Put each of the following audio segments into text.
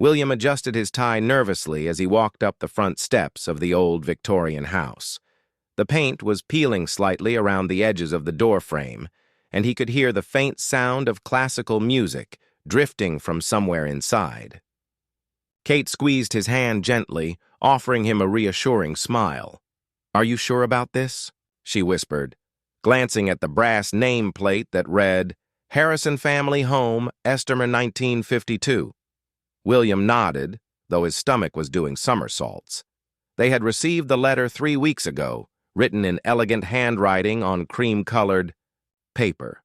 William adjusted his tie nervously as he walked up the front steps of the old Victorian house. The paint was peeling slightly around the edges of the door frame, and he could hear the faint sound of classical music drifting from somewhere inside. Kate squeezed his hand gently, offering him a reassuring smile. "Are you sure about this?" she whispered, glancing at the brass nameplate that read, "Harrison Family Home, Estimer 1952. William nodded, though his stomach was doing somersaults. They had received the letter 3 weeks ago, written in elegant handwriting on cream-colored paper.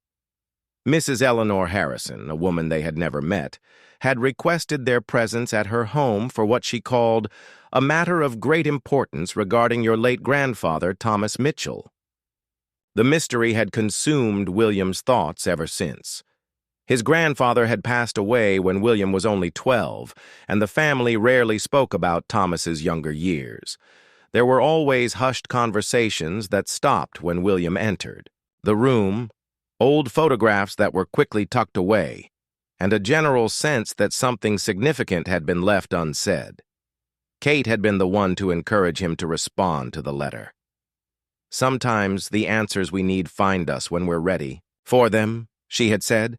Mrs. Eleanor Harrison, a woman they had never met, had requested their presence at her home for what she called a matter of great importance regarding your late grandfather, Thomas Mitchell. The mystery had consumed William's thoughts ever since. His grandfather had passed away when William was only 12, and the family rarely spoke about Thomas's younger years. There were always hushed conversations that stopped when William entered. The room, old photographs that were quickly tucked away, and a general sense that something significant had been left unsaid. Kate had been the one to encourage him to respond to the letter. "Sometimes the answers we need find us when we're ready for them," she had said,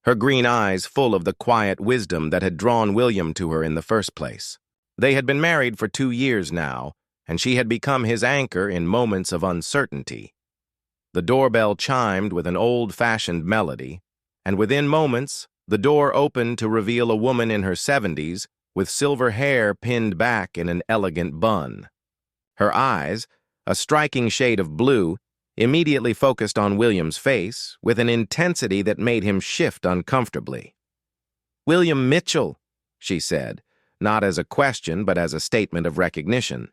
her green eyes full of the quiet wisdom that had drawn William to her in the first place. They had been married for 2 years now, and she had become his anchor in moments of uncertainty. The doorbell chimed with an old-fashioned melody, and within moments, the door opened to reveal a woman in her 70s with silver hair pinned back in an elegant bun. Her eyes, a striking shade of blue, immediately focused on William's face with an intensity that made him shift uncomfortably. "William Mitchell," she said, not as a question but as a statement of recognition.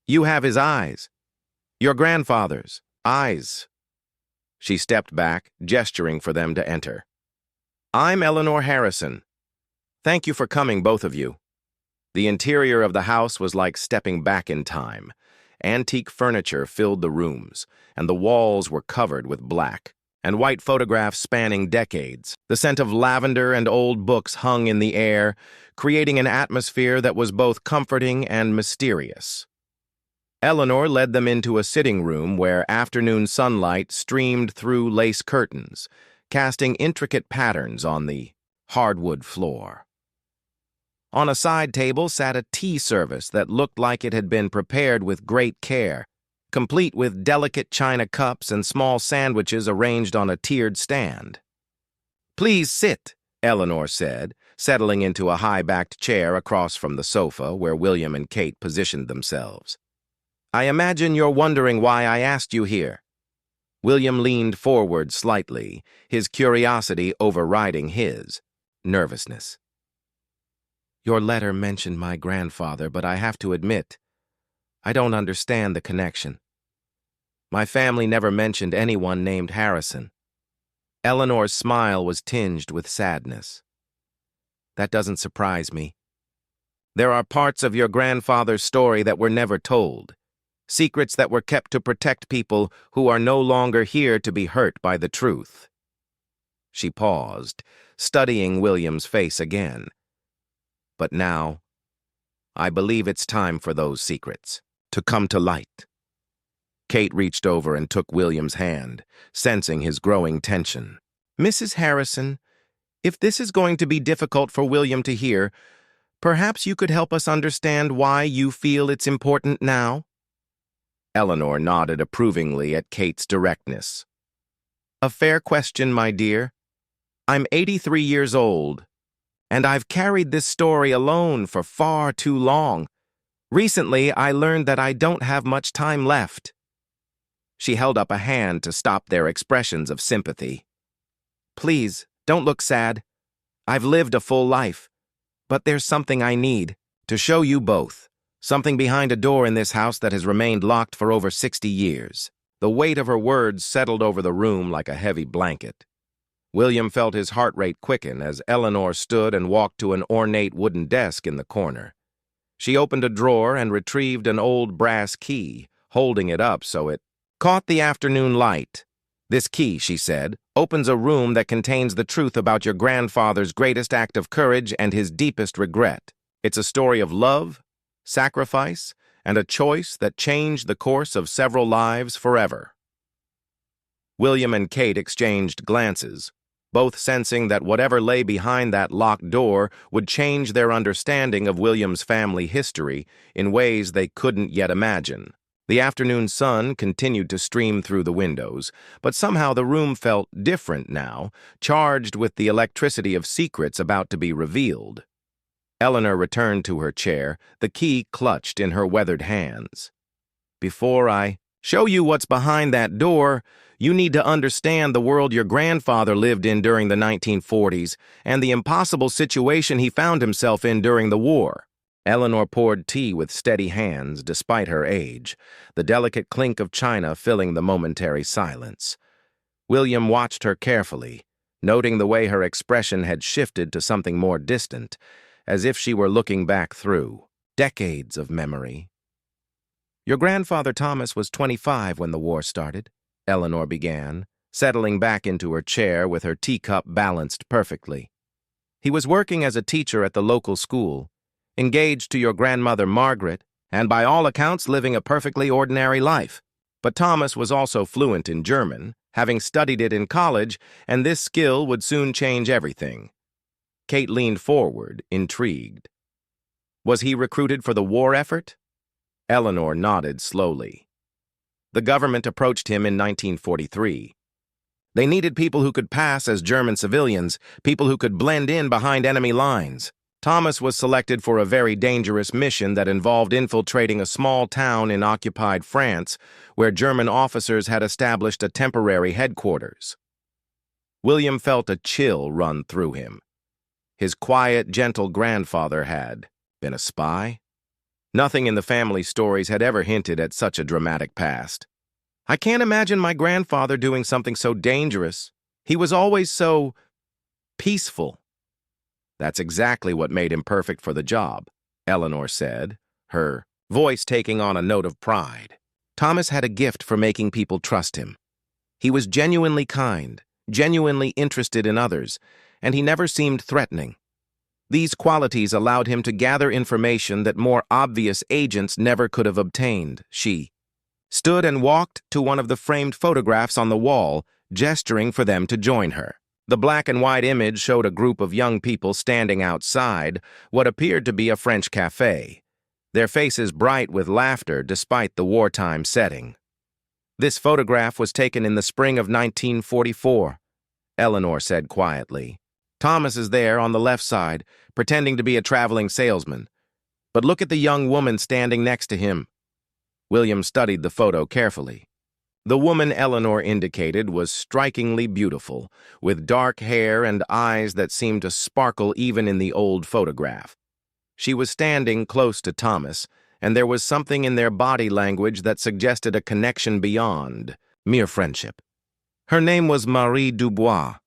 "You have his eyes. Your grandfather's eyes." She stepped back, gesturing for them to enter. "I'm Eleanor Harrison. Thank you for coming, both of you." The interior of the house was like stepping back in time. Antique furniture filled the rooms, and the walls were covered with black, and white photographs spanning decades. The scent of lavender and old books hung in the air, creating an atmosphere that was both comforting and mysterious. Eleanor led them into a sitting room where afternoon sunlight streamed through lace curtains, casting intricate patterns on the hardwood floor. On a side table sat a tea service that looked like it had been prepared with great care, complete with delicate china cups and small sandwiches arranged on a tiered stand. "Please sit," Eleanor said, settling into a high-backed chair across from the sofa where William and Kate positioned themselves. "I imagine you're wondering why I asked you here." William leaned forward slightly, his curiosity overriding his nervousness. "Your letter mentioned my grandfather, but I have to admit, I don't understand the connection. My family never mentioned anyone named Harrison." Eleanor's smile was tinged with sadness. "That doesn't surprise me. There are parts of your grandfather's story that were never told, secrets that were kept to protect people who are no longer here to be hurt by the truth." She paused, studying William's face again. "But now, I believe it's time for those secrets to come to light." Kate reached over and took William's hand, sensing his growing tension. "Mrs. Harrison, if this is going to be difficult for William to hear, perhaps you could help us understand why you feel it's important now?" Eleanor nodded approvingly at Kate's directness. "A fair question, my dear. I'm 83 years old, and I've carried this story alone for far too long. Recently, I learned that I don't have much time left." She held up a hand to stop their expressions of sympathy. "Please, don't look sad. I've lived a full life, but there's something I need to show you both. Something behind a door in this house that has remained locked for over 60 years. The weight of her words settled over the room like a heavy blanket. William felt his heart rate quicken as Eleanor stood and walked to an ornate wooden desk in the corner. She opened a drawer and retrieved an old brass key, holding it up so it caught the afternoon light. "This key," she said, opens a room that contains the truth about your grandfather's greatest act of courage and his deepest regret. It's a story of love, sacrifice, and a choice that changed the course of several lives forever. William and Kate exchanged glances, both sensing that whatever lay behind that locked door would change their understanding of William's family history in ways they couldn't yet imagine. The afternoon sun continued to stream through the windows, but somehow the room felt different now, charged with the electricity of secrets about to be revealed. Eleanor returned to her chair, the key clutched in her weathered hands. "Before I show you what's behind that door, you need to understand the world your grandfather lived in during the 1940s and the impossible situation he found himself in during the war." Eleanor poured tea with steady hands despite her age, the delicate clink of china filling the momentary silence. William watched her carefully, noting the way her expression had shifted to something more distant, as if she were looking back through decades of memory. "Your grandfather Thomas was 25 when the war started," Eleanor began, settling back into her chair with her teacup balanced perfectly. "He was working as a teacher at the local school, engaged to your grandmother Margaret, and by all accounts living a perfectly ordinary life. But Thomas was also fluent in German, having studied it in college, and this skill would soon change everything." Kate leaned forward, intrigued. "Was he recruited for the war effort?" Eleanor nodded slowly. "The government approached him in 1943. They needed people who could pass as German civilians, people who could blend in behind enemy lines. Thomas was selected for a very dangerous mission that involved infiltrating a small town in occupied France, where German officers had established a temporary headquarters." William felt a chill run through him. His quiet, gentle grandfather had been a spy? Nothing in the family stories had ever hinted at such a dramatic past. "I can't imagine my grandfather doing something so dangerous. He was always so peaceful." "That's exactly what made him perfect for the job," Eleanor said, her voice taking on a note of pride. "Thomas had a gift for making people trust him. He was genuinely kind, genuinely interested in others, and he never seemed threatening. These qualities allowed him to gather information that more obvious agents never could have obtained." She stood and walked to one of the framed photographs on the wall, gesturing for them to join her. The black and white image showed a group of young people standing outside what appeared to be a French cafe, their faces bright with laughter despite the wartime setting. "This photograph was taken in the spring of 1944, Eleanor said quietly. "Thomas is there on the left side, pretending to be a traveling salesman. But look at the young woman standing next to him." William studied the photo carefully. The woman Eleanor indicated was strikingly beautiful, with dark hair and eyes that seemed to sparkle even in the old photograph. She was standing close to Thomas, and there was something in their body language that suggested a connection beyond mere friendship. "Her name was Marie Dubois,"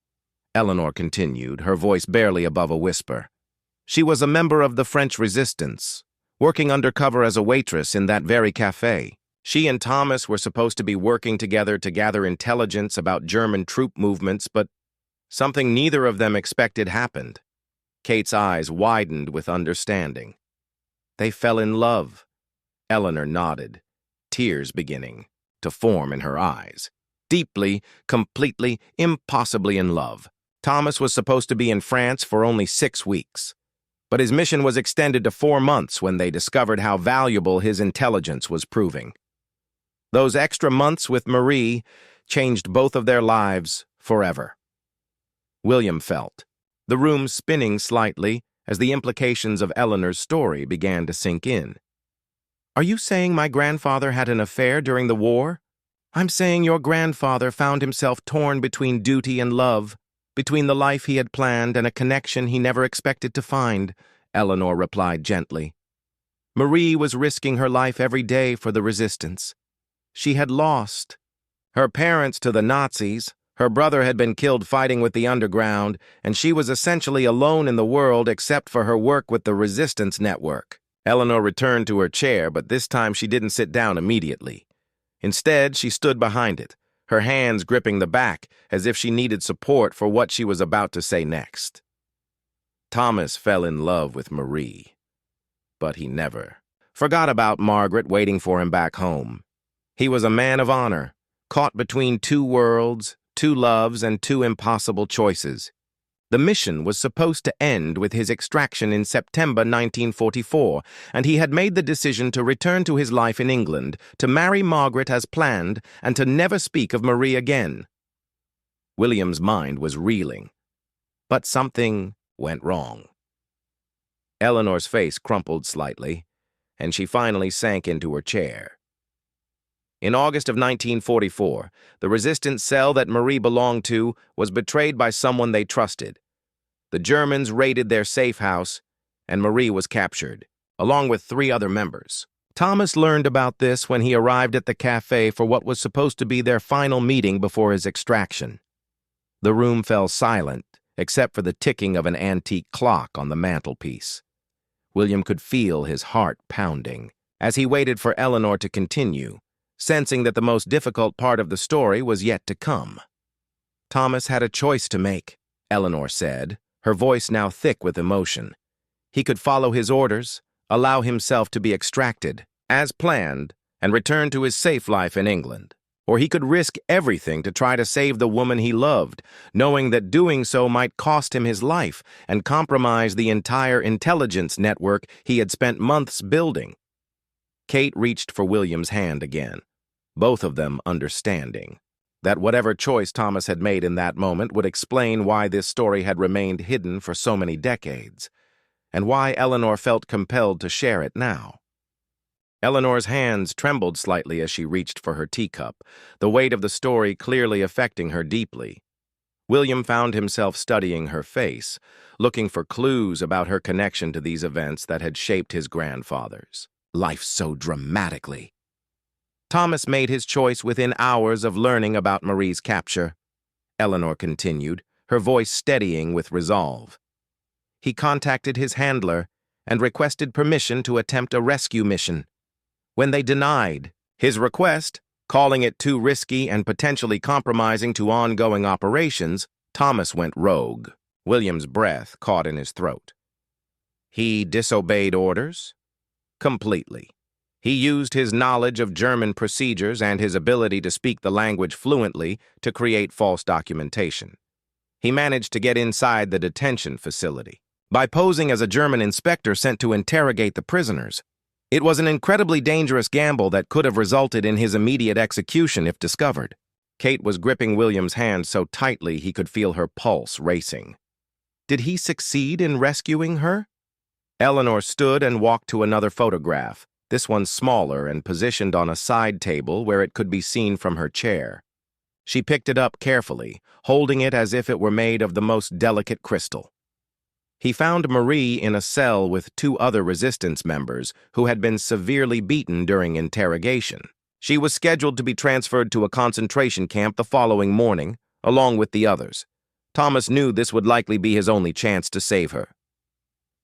Eleanor continued, her voice barely above a whisper. "She was a member of the French resistance, working undercover as a waitress in that very cafe. She and Thomas were supposed to be working together to gather intelligence about German troop movements, but something neither of them expected happened." Kate's eyes widened with understanding. "They fell in love." Eleanor nodded, tears beginning to form in her eyes. Deeply, completely, impossibly in love. Thomas was supposed to be in France for only 6 weeks, but his mission was extended to 4 months when they discovered how valuable his intelligence was proving. Those extra months with Marie changed both of their lives forever. William felt the room spinning slightly as the implications of Eleanor's story began to sink in. "Are you saying my grandfather had an affair during the war?" "I'm saying your grandfather found himself torn between duty and love, between the life he had planned and a connection he never expected to find," Eleanor replied gently. "Marie was risking her life every day for the resistance. She had lost her parents to the Nazis, her brother had been killed fighting with the underground, and she was essentially alone in the world except for her work with the resistance network." Eleanor returned to her chair, but this time she didn't sit down immediately. Instead, she stood behind it, her hands gripping the back as if she needed support for what she was about to say next. Thomas fell in love with Marie, but he never forgot about Margaret waiting for him back home. He was a man of honor, caught between two worlds, two loves, and two impossible choices. The mission was supposed to end with his extraction in September 1944, and he had made the decision to return to his life in England, to marry Margaret as planned, and to never speak of Marie again. William's mind was reeling, but something went wrong. Eleanor's face crumpled slightly, and she finally sank into her chair. In August of 1944, the resistance cell that Marie belonged to was betrayed by someone they trusted. The Germans raided their safe house, and Marie was captured, along with 3 other members. Thomas learned about this when he arrived at the cafe for what was supposed to be their final meeting before his extraction. The room fell silent, except for the ticking of an antique clock on the mantelpiece. William could feel his heart pounding as he waited for Eleanor to continue, sensing that the most difficult part of the story was yet to come. Thomas had a choice to make, Eleanor said, her voice now thick with emotion. He could follow his orders, allow himself to be extracted, as planned, and return to his safe life in England. Or he could risk everything to try to save the woman he loved, knowing that doing so might cost him his life and compromise the entire intelligence network he had spent months building. Kate reached for William's hand again, both of them understanding that whatever choice Thomas had made in that moment would explain why this story had remained hidden for so many decades, and why Eleanor felt compelled to share it now. Eleanor's hands trembled slightly as she reached for her teacup, the weight of the story clearly affecting her deeply. William found himself studying her face, looking for clues about her connection to these events that had shaped his grandfather's life so dramatically. Thomas made his choice within hours of learning about Marie's capture, Eleanor continued, her voice steadying with resolve. He contacted his handler and requested permission to attempt a rescue mission. When they denied his request, calling it too risky and potentially compromising to ongoing operations, Thomas went rogue. William's breath caught in his throat. He disobeyed orders? Completely. He used his knowledge of German procedures and his ability to speak the language fluently to create false documentation. He managed to get inside the detention facility by posing as a German inspector sent to interrogate the prisoners. It was an incredibly dangerous gamble that could have resulted in his immediate execution if discovered. Kate was gripping William's hand so tightly he could feel her pulse racing. Did he succeed in rescuing her? Eleanor stood and walked to another photograph, this one smaller and positioned on a side table where it could be seen from her chair. She picked it up carefully, holding it as if it were made of the most delicate crystal. He found Marie in a cell with 2 other resistance members who had been severely beaten during interrogation. She was scheduled to be transferred to a concentration camp the following morning, along with the others. Thomas knew this would likely be his only chance to save her.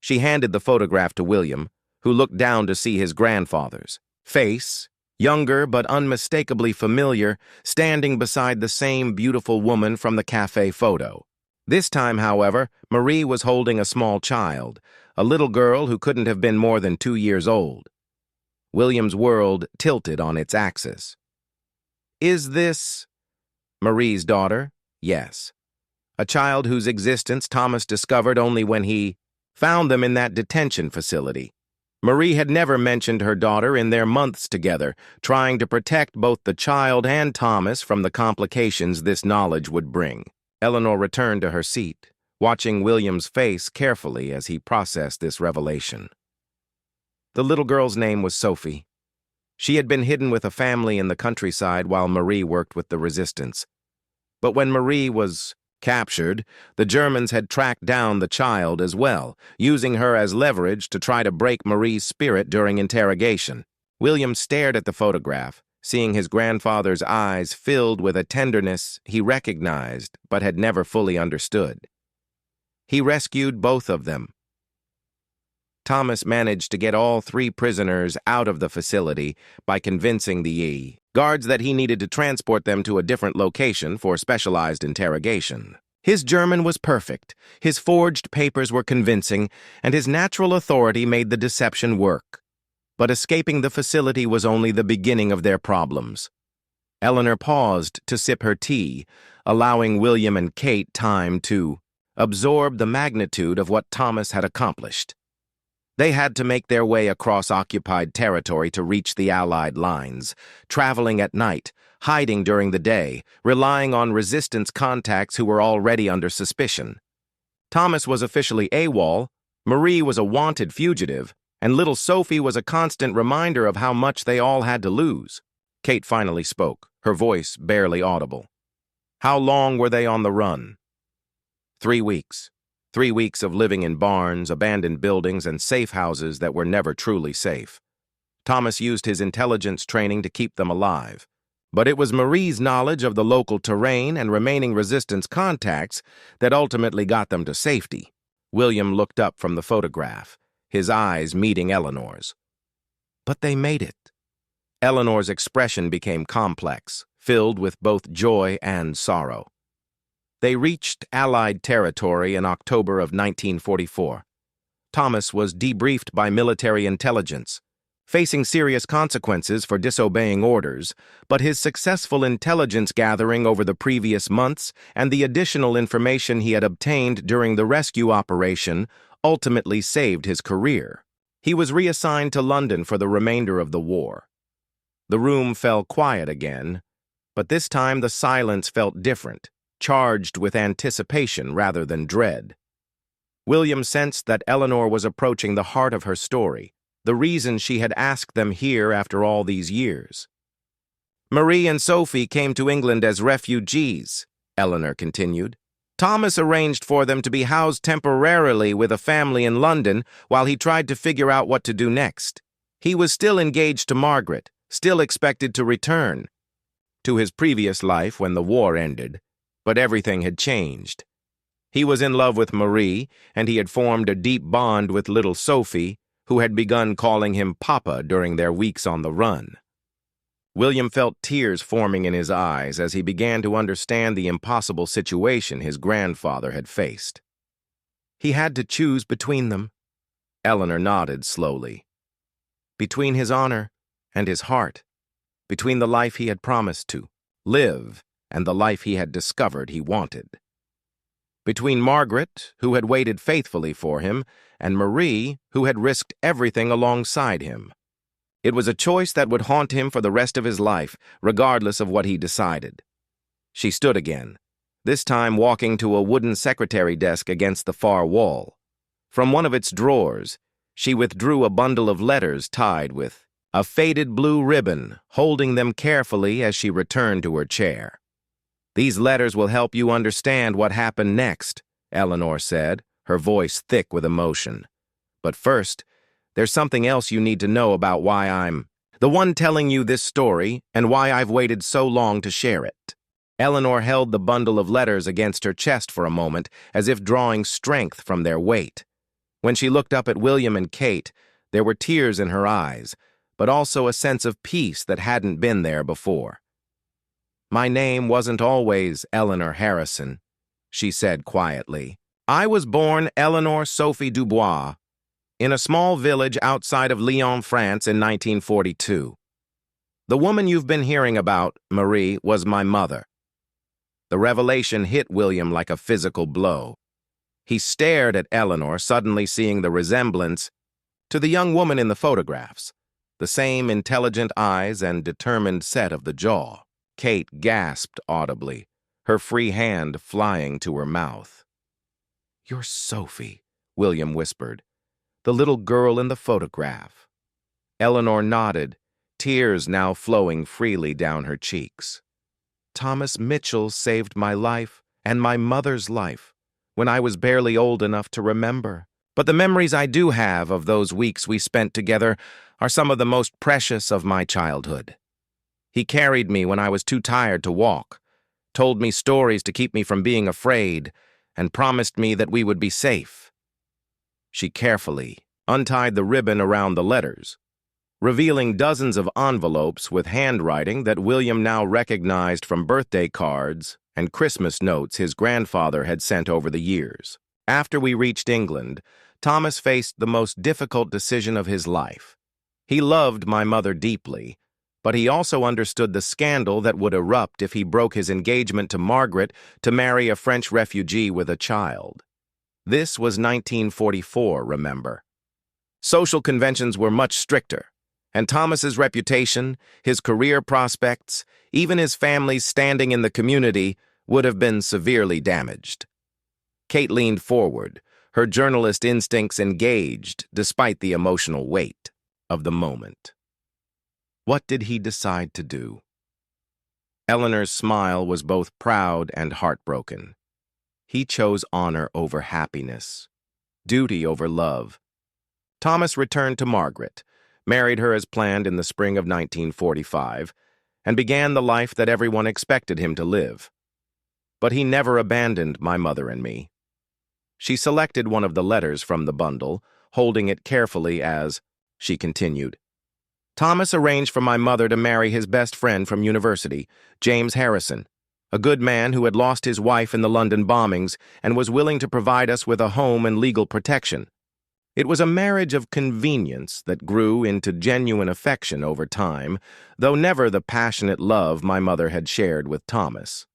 She handed the photograph to William, who looked down to see his grandfather's face, younger but unmistakably familiar, standing beside the same beautiful woman from the cafe photo. This time, however, Marie was holding a small child, a little girl who couldn't have been more than 2 years old. William's world tilted on its axis. Is this Marie's daughter? Yes. A child whose existence Thomas discovered only when he found them in that detention facility. Marie had never mentioned her daughter in their months together, trying to protect both the child and Thomas from the complications this knowledge would bring. Eleanor returned to her seat, watching William's face carefully as he processed this revelation. The little girl's name was Sophie. She had been hidden with a family in the countryside while Marie worked with the resistance. But when Marie was captured, the Germans had tracked down the child as well, using her as leverage to try to break Marie's spirit during interrogation. William stared at the photograph, seeing his grandfather's eyes filled with a tenderness he recognized but had never fully understood. He rescued both of them. Thomas managed to get all 3 prisoners out of the facility by convincing the guards that he needed to transport them to a different location for specialized interrogation. His German was perfect, his forged papers were convincing, and his natural authority made the deception work. But escaping the facility was only the beginning of their problems. Eleanor paused to sip her tea, allowing William and Kate time to absorb the magnitude of what Thomas had accomplished. They had to make their way across occupied territory to reach the Allied lines, traveling at night, hiding during the day, relying on resistance contacts who were already under suspicion. Thomas was officially AWOL, Marie was a wanted fugitive, and little Sophie was a constant reminder of how much they all had to lose. Kate finally spoke, her voice barely audible. How long were they on the run? 3 weeks. 3 weeks of living in barns, abandoned buildings, and safe houses that were never truly safe. Thomas used his intelligence training to keep them alive. But it was Marie's knowledge of the local terrain and remaining resistance contacts that ultimately got them to safety. William looked up from the photograph, his eyes meeting Eleanor's. But they made it. Eleanor's expression became complex, filled with both joy and sorrow. They reached Allied territory in October of 1944. Thomas was debriefed by military intelligence, facing serious consequences for disobeying orders, but his successful intelligence gathering over the previous months and the additional information he had obtained during the rescue operation ultimately saved his career. He was reassigned to London for the remainder of the war. The room fell quiet again, but this time the silence felt different, charged with anticipation rather than dread. William sensed that Eleanor was approaching the heart of her story, the reason she had asked them here after all these years. Marie and Sophie came to England as refugees, Eleanor continued. Thomas arranged for them to be housed temporarily with a family in London while he tried to figure out what to do next. He was still engaged to Margaret, still expected to return to his previous life when the war ended, but everything had changed. He was in love with Marie, and he had formed a deep bond with little Sophie, who had begun calling him Papa during their weeks on the run. William felt tears forming in his eyes as he began to understand the impossible situation his grandfather had faced. He had to choose between them. Eleanor nodded slowly. Between his honor and his heart, between the life he had promised to live and the life he had discovered he wanted. Between Margaret, who had waited faithfully for him, and Marie, who had risked everything alongside him. It was a choice that would haunt him for the rest of his life, regardless of what he decided. She stood again, this time walking to a wooden secretary desk against the far wall. From one of its drawers, she withdrew a bundle of letters tied with a faded blue ribbon, holding them carefully as she returned to her chair. These letters will help you understand what happened next, Eleanor said, her voice thick with emotion. But first, there's something else you need to know about why I'm the one telling you this story and why I've waited so long to share it. Eleanor held the bundle of letters against her chest for a moment, as if drawing strength from their weight. When she looked up at William and Kate, there were tears in her eyes, but also a sense of peace that hadn't been there before. My name wasn't always Eleanor Harrison, she said quietly. I was born Eleanor Sophie Dubois in a small village outside of Lyon, France in 1942. The woman you've been hearing about, Marie, was my mother. The revelation hit William like a physical blow. He stared at Eleanor, suddenly seeing the resemblance to the young woman in the photographs, the same intelligent eyes and determined set of the jaw. Kate gasped audibly, her free hand flying to her mouth. You're Sophie, William whispered, the little girl in the photograph. Eleanor nodded, tears now flowing freely down her cheeks. Thomas Mitchell saved my life and my mother's life when I was barely old enough to remember. But the memories I do have of those weeks we spent together are some of the most precious of my childhood. He carried me when I was too tired to walk, told me stories to keep me from being afraid, and promised me that we would be safe. She carefully untied the ribbon around the letters. revealing dozens of envelopes with handwriting that William now recognized from birthday cards and Christmas notes his grandfather had sent over the years. After we reached England, Thomas faced the most difficult decision of his life. He loved my mother deeply, but he also understood the scandal that would erupt if he broke his engagement to Margaret to marry a French refugee with a child. This was 1944, remember. Social conventions were much stricter, and Thomas's reputation, his career prospects, even his family's standing in the community would have been severely damaged. Kate leaned forward, her journalist instincts engaged despite the emotional weight of the moment. What did he decide to do? Eleanor's smile was both proud and heartbroken. He chose honor over happiness, duty over love. Thomas returned to Margaret, married her as planned in the spring of 1945, and began the life that everyone expected him to live. But he never abandoned my mother and me. She selected one of the letters from the bundle, holding it carefully as she continued. Thomas arranged for my mother to marry his best friend from university, James Harrison, a good man who had lost his wife in the London bombings and was willing to provide us with a home and legal protection. It was a marriage of convenience that grew into genuine affection over time, though never the passionate love my mother had shared with Thomas.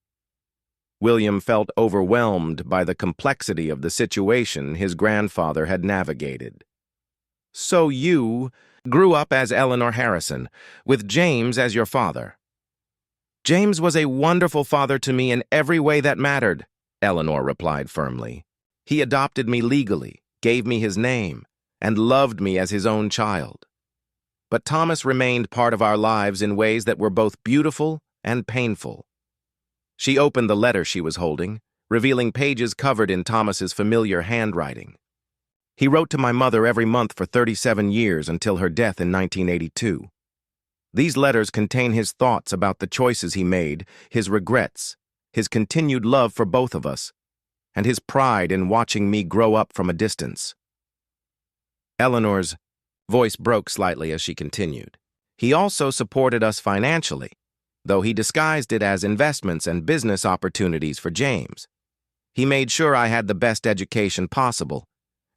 William felt overwhelmed by the complexity of the situation his grandfather had navigated. So you grew up as Eleanor Harrison, with James as your father. James was a wonderful father to me in every way that mattered, Eleanor replied firmly. He adopted me legally, gave me his name, and loved me as his own child. But Thomas remained part of our lives in ways that were both beautiful and painful. She opened the letter she was holding, revealing pages covered in Thomas's familiar handwriting. He wrote to my mother every month for 37 years until her death in 1982. These letters contain his thoughts about the choices he made, his regrets, his continued love for both of us, and his pride in watching me grow up from a distance. Eleanor's voice broke slightly as she continued. He also supported us financially, though he disguised it as investments and business opportunities for James. He made sure I had the best education possible,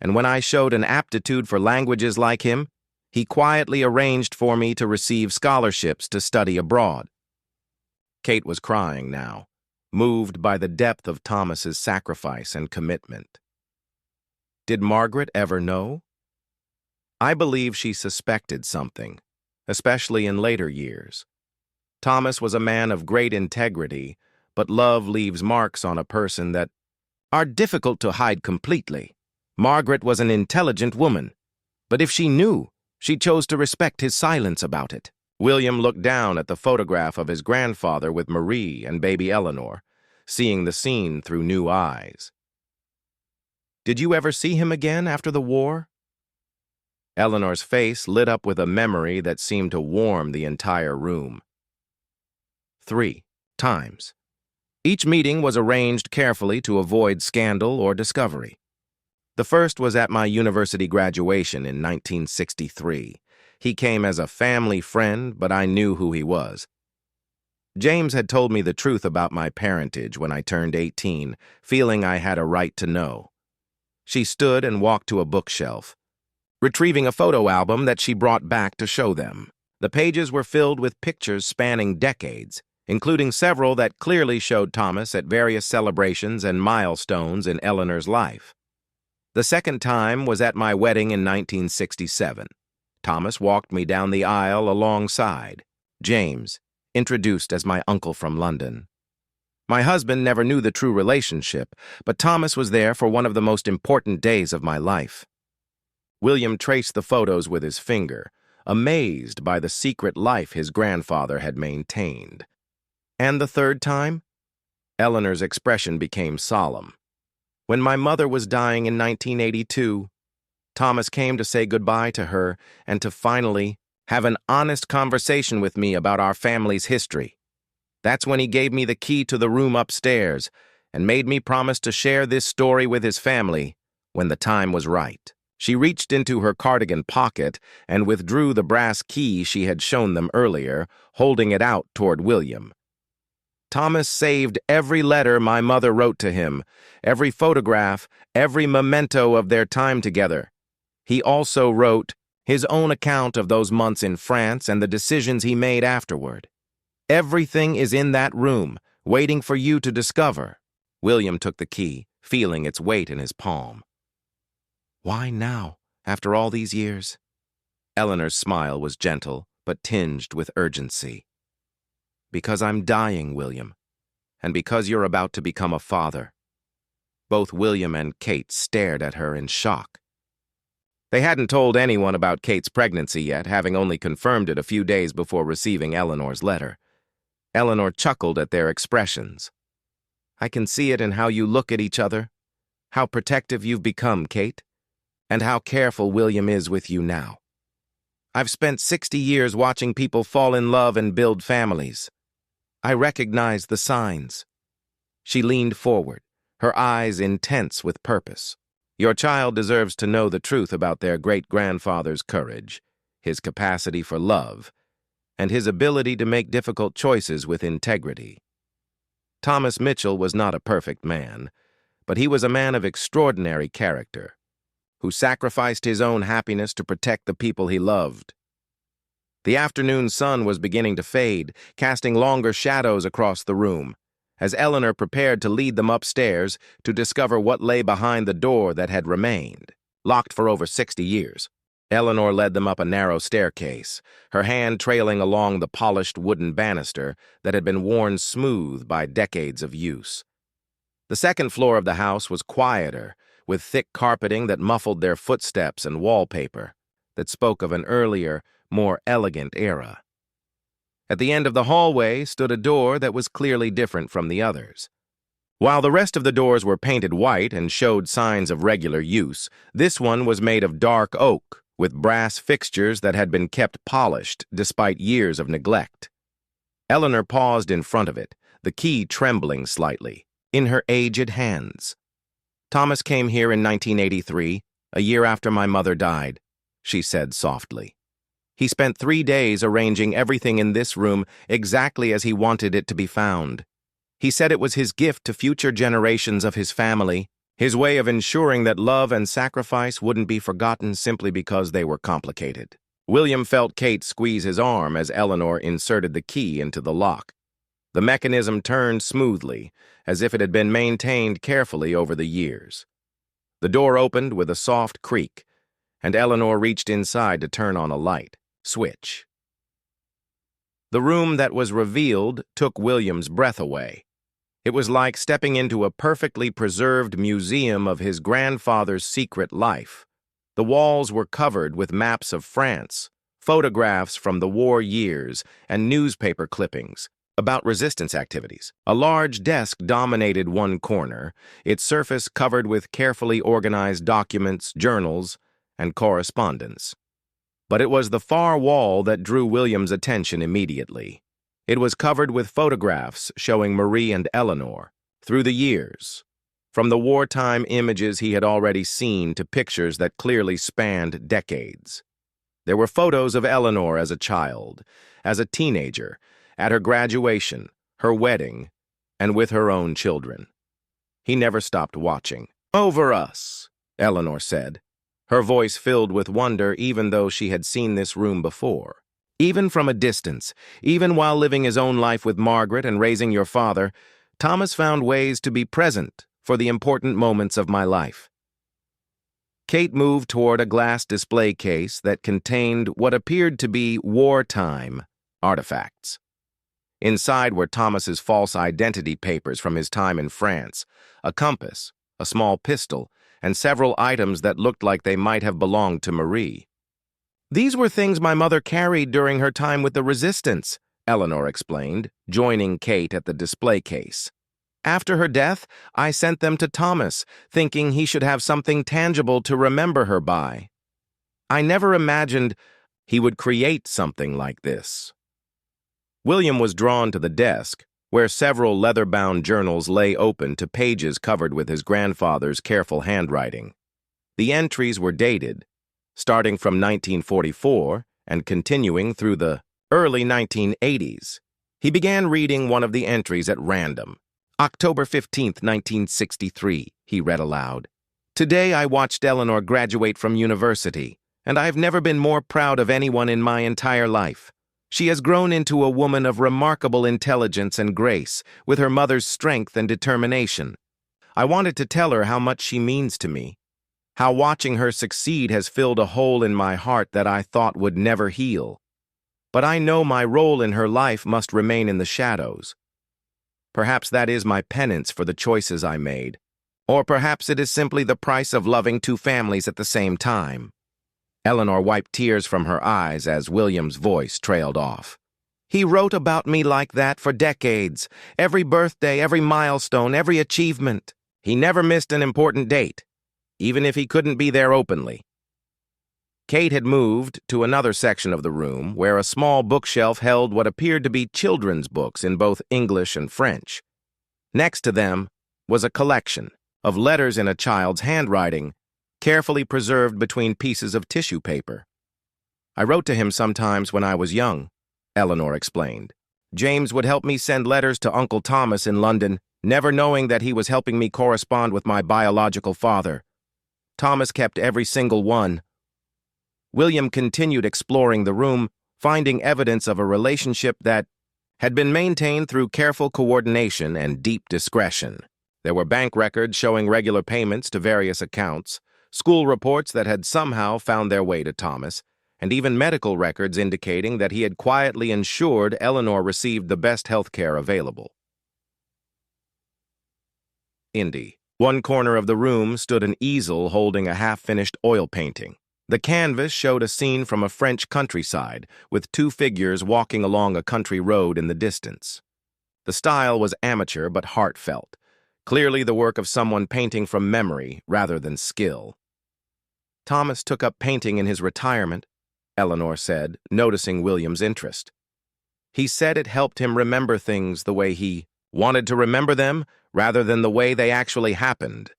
and when I showed an aptitude for languages like him, he quietly arranged for me to receive scholarships to study abroad. Kate was crying now, moved by the depth of Thomas's sacrifice and commitment. Did Margaret ever know? I believe she suspected something, especially in later years. Thomas was a man of great integrity, but love leaves marks on a person that are difficult to hide completely. Margaret was an intelligent woman, but if she knew, she chose to respect his silence about it. William looked down at the photograph of his grandfather with Marie and baby Eleanor, seeing the scene through new eyes. Did you ever see him again after the war? Eleanor's face lit up with a memory that seemed to warm the entire room. 3 times. Each meeting was arranged carefully to avoid scandal or discovery. The first was at my university graduation in 1963. He came as a family friend, but I knew who he was. James had told me the truth about my parentage when I turned 18, feeling I had a right to know. She stood and walked to a bookshelf, retrieving a photo album that she brought back to show them. The pages were filled with pictures spanning decades, including several that clearly showed Thomas at various celebrations and milestones in Eleanor's life. The second time was at my wedding in 1967. Thomas walked me down the aisle alongside James, introduced as my uncle from London. My husband never knew the true relationship, but Thomas was there for one of the most important days of my life. William traced the photos with his finger, amazed by the secret life his grandfather had maintained. And the third time? Eleanor's expression became solemn. When my mother was dying in 1982, Thomas came to say goodbye to her and to finally have an honest conversation with me about our family's history. That's when he gave me the key to the room upstairs and made me promise to share this story with his family when the time was right. She reached into her cardigan pocket and withdrew the brass key she had shown them earlier, holding it out toward William. Thomas saved every letter my mother wrote to him, every photograph, every memento of their time together. He also wrote his own account of those months in France and the decisions he made afterward. Everything is in that room, waiting for you to discover. William took the key, feeling its weight in his palm. Why now, after all these years? Eleanor's smile was gentle, but tinged with urgency. Because I'm dying, William, and because you're about to become a father. Both William and Kate stared at her in shock. They hadn't told anyone about Kate's pregnancy yet, having only confirmed it a few days before receiving Eleanor's letter. Eleanor chuckled at their expressions. I can see it in how you look at each other, how protective you've become, Kate, and how careful William is with you now. I've spent 60 years watching people fall in love and build families. I recognize the signs. She leaned forward, her eyes intense with purpose. Your child deserves to know the truth about their great-grandfather's courage, his capacity for love, and his ability to make difficult choices with integrity. Thomas Mitchell was not a perfect man, but he was a man of extraordinary character, who sacrificed his own happiness to protect the people he loved. The afternoon sun was beginning to fade, casting longer shadows across the room, as Eleanor prepared to lead them upstairs to discover what lay behind the door that had remained, locked for over 60 years. Eleanor led them up a narrow staircase, her hand trailing along the polished wooden banister that had been worn smooth by decades of use. The second floor of the house was quieter, with thick carpeting that muffled their footsteps and wallpaper that spoke of an earlier, more elegant era. At the end of the hallway stood a door that was clearly different from the others. While the rest of the doors were painted white and showed signs of regular use, this one was made of dark oak, with brass fixtures that had been kept polished despite years of neglect. Eleanor paused in front of it, the key trembling slightly, in her aged hands. Thomas came here in 1983, a year after my mother died, she said softly. He spent 3 days arranging everything in this room exactly as he wanted it to be found. He said it was his gift to future generations of his family, his way of ensuring that love and sacrifice wouldn't be forgotten simply because they were complicated. William felt Kate squeeze his arm as Eleanor inserted the key into the lock. The mechanism turned smoothly, as if it had been maintained carefully over the years. The door opened with a soft creak, and Eleanor reached inside to turn on a light switch. The room that was revealed took William's breath away. It was like stepping into a perfectly preserved museum of his grandfather's secret life. The walls were covered with maps of France, photographs from the war years, and newspaper clippings about resistance activities. A large desk dominated one corner, its surface covered with carefully organized documents, journals, and correspondence. But it was the far wall that drew William's attention immediately. It was covered with photographs showing Marie and Eleanor through the years, from the wartime images he had already seen to pictures that clearly spanned decades. There were photos of Eleanor as a child, as a teenager, at her graduation, her wedding, and with her own children. He never stopped watching. "Over us," Eleanor said, her voice filled with wonder even though she had seen this room before. Even from a distance, even while living his own life with Margaret and raising your father, Thomas found ways to be present for the important moments of my life. Kate moved toward a glass display case that contained what appeared to be wartime artifacts. Inside were Thomas's false identity papers from his time in France, a compass, a small pistol, and several items that looked like they might have belonged to Marie. "These were things my mother carried during her time with the resistance," Eleanor explained, joining Kate at the display case. "After her death, I sent them to Thomas, thinking he should have something tangible to remember her by. I never imagined he would create something like this." William was drawn to the desk, where several leather-bound journals lay open to pages covered with his grandfather's careful handwriting. The entries were dated, starting from 1944 and continuing through the early 1980s. He began reading one of the entries at random. October 15th, 1963, he read aloud. Today I watched Eleanor graduate from university, and I've never been more proud of anyone in my entire life. She has grown into a woman of remarkable intelligence and grace, with her mother's strength and determination. I wanted to tell her how much she means to me, how watching her succeed has filled a hole in my heart that I thought would never heal. But I know my role in her life must remain in the shadows. Perhaps that is my penance for the choices I made, or perhaps it is simply the price of loving two families at the same time. Eleanor wiped tears from her eyes as William's voice trailed off. He wrote about me like that for decades. Every birthday, every milestone, every achievement. He never missed an important date, even if he couldn't be there openly. Kate had moved to another section of the room where a small bookshelf held what appeared to be children's books in both English and French. Next to them was a collection of letters in a child's handwriting, carefully preserved between pieces of tissue paper. I wrote to him sometimes when I was young, Eleanor explained. James would help me send letters to Uncle Thomas in London, never knowing that he was helping me correspond with my biological father. Thomas kept every single one. William continued exploring the room, finding evidence of a relationship that had been maintained through careful coordination and deep discretion. There were bank records showing regular payments to various accounts, school reports that had somehow found their way to Thomas, and even medical records indicating that he had quietly ensured Eleanor received the best health care available. Indy. One corner of the room stood an easel holding a half-finished oil painting. The canvas showed a scene from a French countryside, with two figures walking along a country road in the distance. The style was amateur but heartfelt, clearly the work of someone painting from memory rather than skill. Thomas took up painting in his retirement, Eleanor said, noticing William's interest. He said it helped him remember things the way he wanted to remember them rather than the way they actually happened.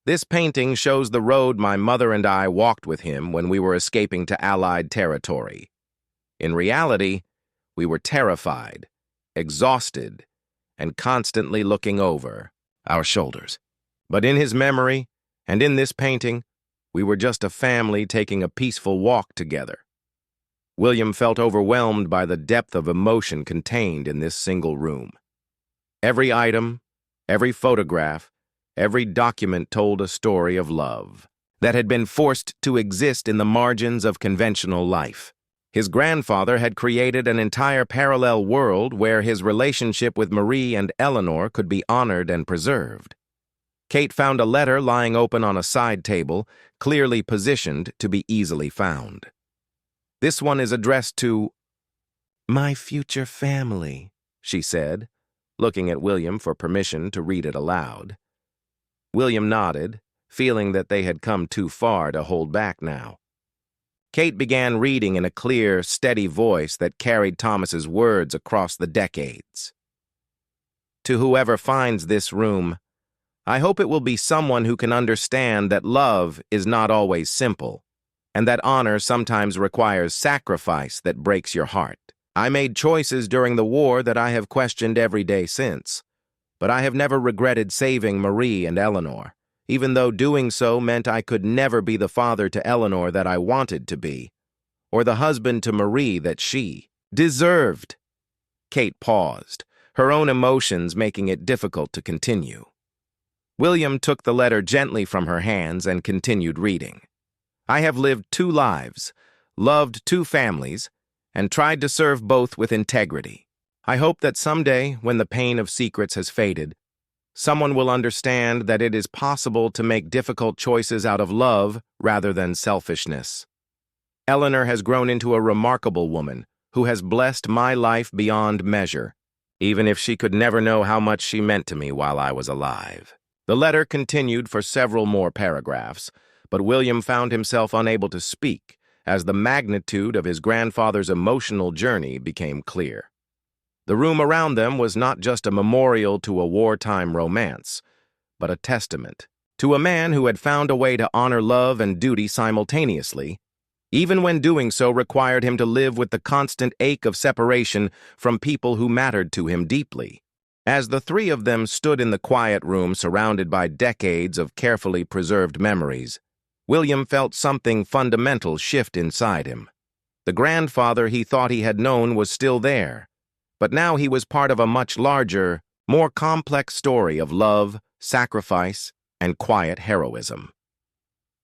This painting shows the road my mother and I walked with him when we were escaping to Allied territory. In reality, we were terrified, exhausted, and constantly looking over our shoulders. But in his memory, and in this painting, we were just a family taking a peaceful walk together. William felt overwhelmed by the depth of emotion contained in this single room. Every item, every photograph, every document told a story of love that had been forced to exist in the margins of conventional life. His grandfather had created an entire parallel world where his relationship with Marie and Eleanor could be honored and preserved. Kate found a letter lying open on a side table, clearly positioned to be easily found. This one is addressed to my future family, she said, looking at William for permission to read it aloud. William nodded, feeling that they had come too far to hold back now. Kate began reading in a clear, steady voice that carried Thomas's words across the decades. To whoever finds this room, I hope it will be someone who can understand that love is not always simple, and that honor sometimes requires sacrifice that breaks your heart. I made choices during the war that I have questioned every day since, but I have never regretted saving Marie and Eleanor, even though doing so meant I could never be the father to Eleanor that I wanted to be, or the husband to Marie that she deserved. Kate paused, her own emotions making it difficult to continue. William took the letter gently from her hands and continued reading. I have lived 2 lives, loved 2 families, and tried to serve both with integrity. I hope that someday, when the pain of secrets has faded, someone will understand that it is possible to make difficult choices out of love rather than selfishness. Eleanor has grown into a remarkable woman who has blessed my life beyond measure, even if she could never know how much she meant to me while I was alive. The letter continued for several more paragraphs, but William found himself unable to speak as the magnitude of his grandfather's emotional journey became clear. The room around them was not just a memorial to a wartime romance, but a testament To a man who had found a way to honor love and duty simultaneously, even when doing so required him to live with the constant ache of separation from people who mattered to him deeply. As the three of them stood in the quiet room surrounded by decades of carefully preserved memories, William felt something fundamental shift inside him. The grandfather he thought he had known was still there, but now he was part of a much larger, more complex story of love, sacrifice, and quiet heroism.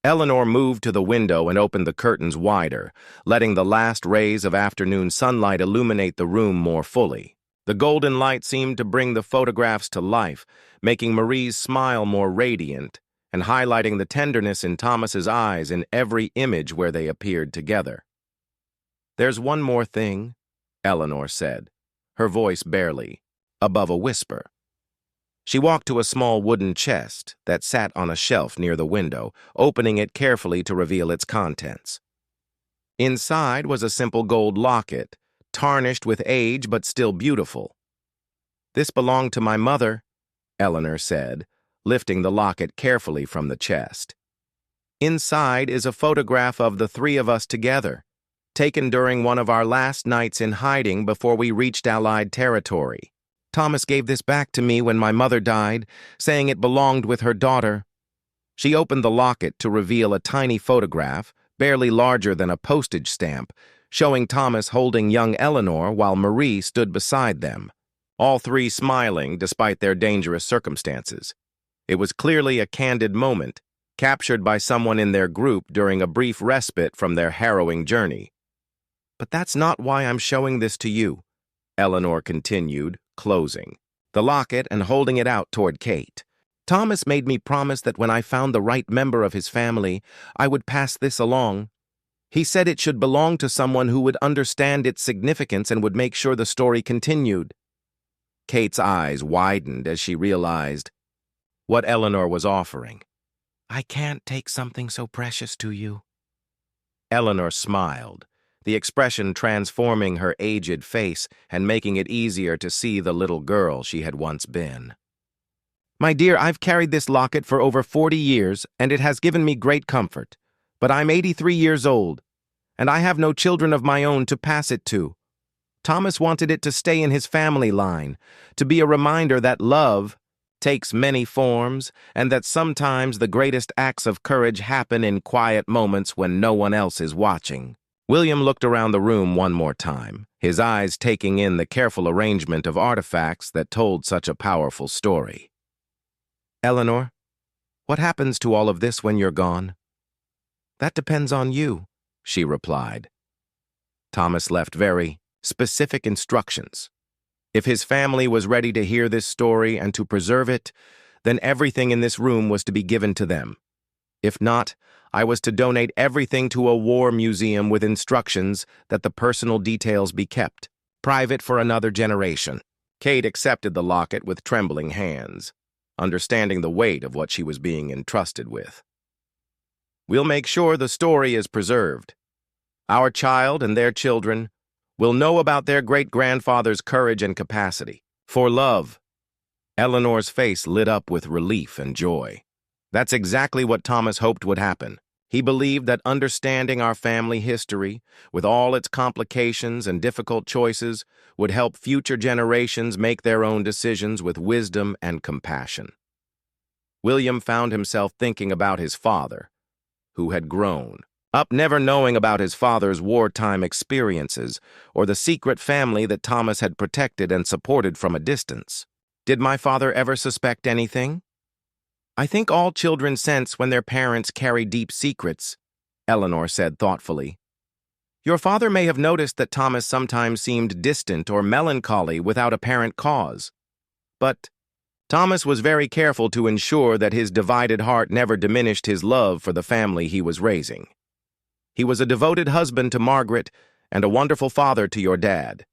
Eleanor moved to the window and opened the curtains wider, letting the last rays of afternoon sunlight illuminate the room more fully. The golden light seemed to bring the photographs to life, making Marie's smile more radiant and highlighting the tenderness in Thomas's eyes in every image where they appeared together. "There's one more thing," Eleanor said, her voice barely above a whisper. She walked to a small wooden chest that sat on a shelf near the window, opening it carefully to reveal its contents. Inside was a simple gold locket, tarnished with age but still beautiful. "This belonged to my mother," Eleanor said, lifting the locket carefully from the chest. "Inside is a photograph of the three of us together, taken during one of our last nights in hiding before we reached Allied territory. Thomas gave this back to me when my mother died, saying it belonged with her daughter." She opened the locket to reveal a tiny photograph, barely larger than a postage stamp, showing Thomas holding young Eleanor while Marie stood beside them, all three smiling despite their dangerous circumstances. It was clearly a candid moment, captured by someone in their group during a brief respite from their harrowing journey. "But that's not why I'm showing this to you," Eleanor continued, closing the locket and holding it out toward Kate. "Thomas made me promise that when I found the right member of his family, I would pass this along. He said it should belong to someone who would understand its significance and would make sure the story continued." Kate's eyes widened as she realized what Eleanor was offering. "I can't take something so precious to you." Eleanor smiled, the expression transforming her aged face and making it easier to see the little girl she had once been. "My dear, I've carried this locket for over 40 years, and it has given me great comfort. But I'm 83 years old, and I have no children of my own to pass it to. Thomas wanted it to stay in his family line, to be a reminder that love takes many forms, and that sometimes the greatest acts of courage happen in quiet moments when no one else is watching." William looked around the room one more time, his eyes taking in the careful arrangement of artifacts that told such a powerful story. "Eleanor, what happens to all of this when you're gone?" "That depends on you," she replied. Thomas left very specific instructions. If his family was ready to hear this story and to preserve it, then everything in this room was to be given to them. If not, I was to donate everything to a war museum with instructions that the personal details be kept, private for another generation. Kate accepted the locket with trembling hands, understanding the weight of what she was being entrusted with. "We'll make sure the story is preserved. Our child and their children will know about their great-grandfather's courage and capacity. For love." Eleanor's face lit up with relief and joy. That's exactly what Thomas hoped would happen. He believed that understanding our family history, with all its complications and difficult choices, would help future generations make their own decisions with wisdom and compassion. William found himself thinking about his father, who had grown up never knowing about his father's wartime experiences or the secret family that Thomas had protected and supported from a distance. Did my father ever suspect anything? "I think all children sense when their parents carry deep secrets," Eleanor said thoughtfully. "Your father may have noticed that Thomas sometimes seemed distant or melancholy without apparent cause. But Thomas was very careful to ensure that his divided heart never diminished his love for the family he was raising. He was a devoted husband to Margaret and a wonderful father to your dad."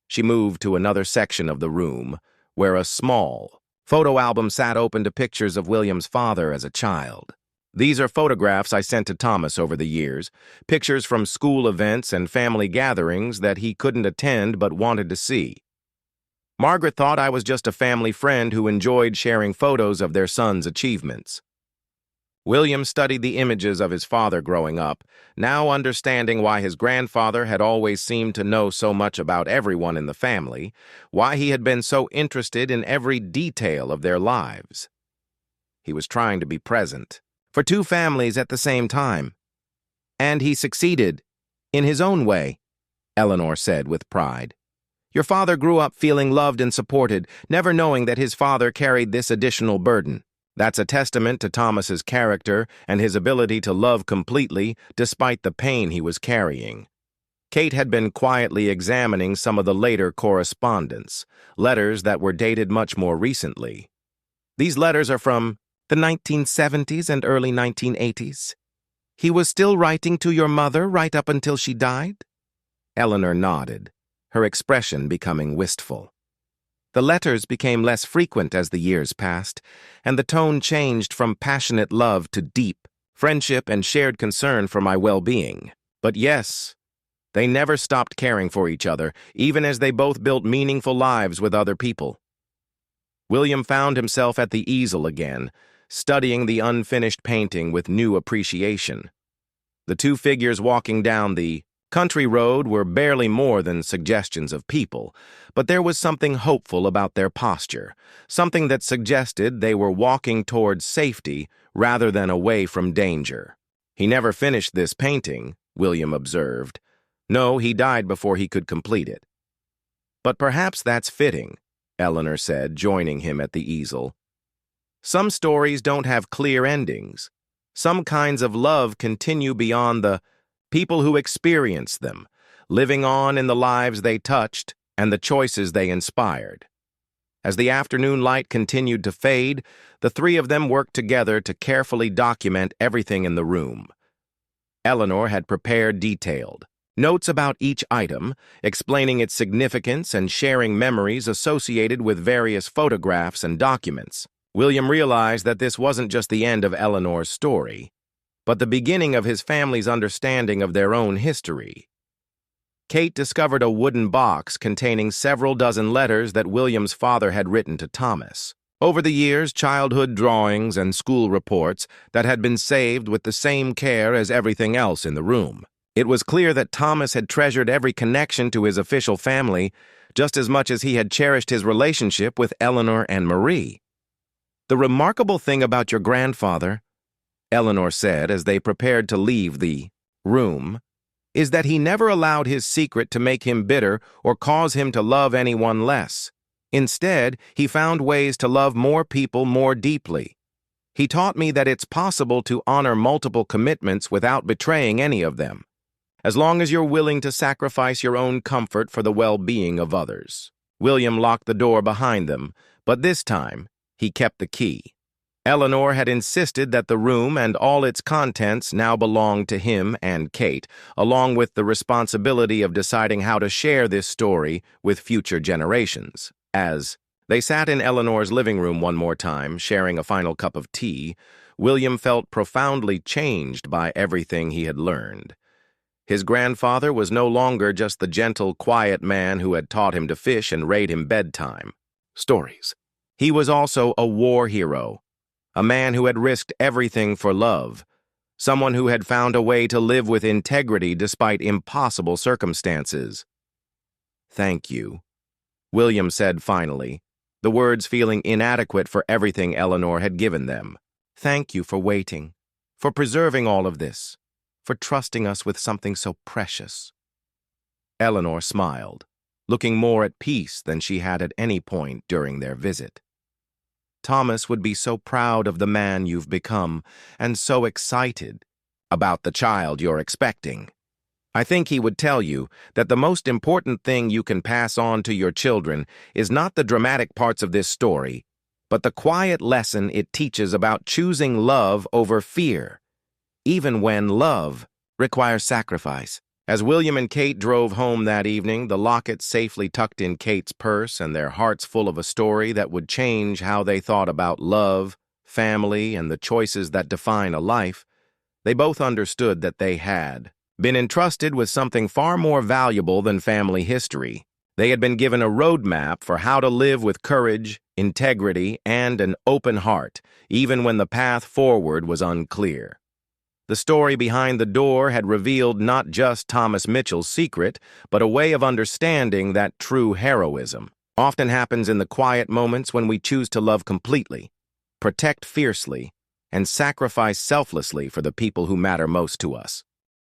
She moved to another section of the room, where a small photo album sat open to pictures of William's father as a child. "These are photographs I sent to Thomas over the years, pictures from school events and family gatherings that he couldn't attend but wanted to see." Margaret thought I was just a family friend who enjoyed sharing photos of their son's achievements. William studied the images of his father growing up, now understanding why his grandfather had always seemed to know so much about everyone in the family, why he had been so interested in every detail of their lives. He was trying to be present for two families at the same time. And he succeeded, in his own way, Eleanor said with pride. Your father grew up feeling loved and supported, never knowing that his father carried this additional burden. That's a testament to Thomas's character and his ability to love completely despite the pain he was carrying. Kate had been quietly examining some of the later correspondence, letters that were dated much more recently. These letters are from the 1970s and early 1980s. He was still writing to your mother right up until she died? Eleanor nodded, her expression becoming wistful. The letters became less frequent as the years passed, and the tone changed from passionate love to deep friendship and shared concern for my well-being. But yes, they never stopped caring for each other, even as they both built meaningful lives with other people. William found himself at the easel again, studying the unfinished painting with new appreciation. The two figures walking down the country road were barely more than suggestions of people, but there was something hopeful about their posture, something that suggested they were walking towards safety rather than away from danger. He never finished this painting, William observed. No, he died before he could complete it. But perhaps that's fitting, Eleanor said, joining him at the easel. Some stories don't have clear endings. Some kinds of love continue beyond the people who experience them, living on in the lives they touched and the choices they inspired. As the afternoon light continued to fade, the three of them worked together to carefully document everything in the room. Eleanor had prepared detailed notes about each item, explaining its significance and sharing memories associated with various photographs and documents. William realized that this wasn't just the end of Eleanor's story, but the beginning of his family's understanding of their own history. Kate discovered a wooden box containing several dozen letters that William's father had written to Thomas. Over the years, childhood drawings and school reports that had been saved with the same care as everything else in the room. It was clear that Thomas had treasured every connection to his official family just as much as he had cherished his relationship with Eleanor and Marie. The remarkable thing about your grandfather, Eleanor said as they prepared to leave the room, is that he never allowed his secret to make him bitter or cause him to love anyone less. Instead, he found ways to love more people more deeply. He taught me that it's possible to honor multiple commitments without betraying any of them, as long as you're willing to sacrifice your own comfort for the well-being of others. William locked the door behind them, but this time, he kept the key. Eleanor had insisted that the room and all its contents now belonged to him and Kate, along with the responsibility of deciding how to share this story with future generations. As they sat in Eleanor's living room one more time, sharing a final cup of tea, William felt profoundly changed by everything he had learned. His grandfather was no longer just the gentle, quiet man who had taught him to fish and read him bedtime stories. He was also a war hero, a man who had risked everything for love, someone who had found a way to live with integrity despite impossible circumstances. Thank you, William said finally, the words feeling inadequate for everything Eleanor had given them. Thank you for waiting, for preserving all of this, for trusting us with something so precious. Eleanor smiled, looking more at peace than she had at any point during their visit. Thomas would be so proud of the man you've become and so excited about the child you're expecting. I think he would tell you that the most important thing you can pass on to your children is not the dramatic parts of this story, but the quiet lesson it teaches about choosing love over fear, even when love requires sacrifice. As William and Kate drove home that evening, the locket safely tucked in Kate's purse and their hearts full of a story that would change how they thought about love, family, and the choices that define a life, they both understood that they had been entrusted with something far more valuable than family history. They had been given a roadmap for how to live with courage, integrity, and an open heart, even when the path forward was unclear. The story behind the door had revealed not just Thomas Mitchell's secret, but a way of understanding that true heroism often happens in the quiet moments when we choose to love completely, protect fiercely, and sacrifice selflessly for the people who matter most to us.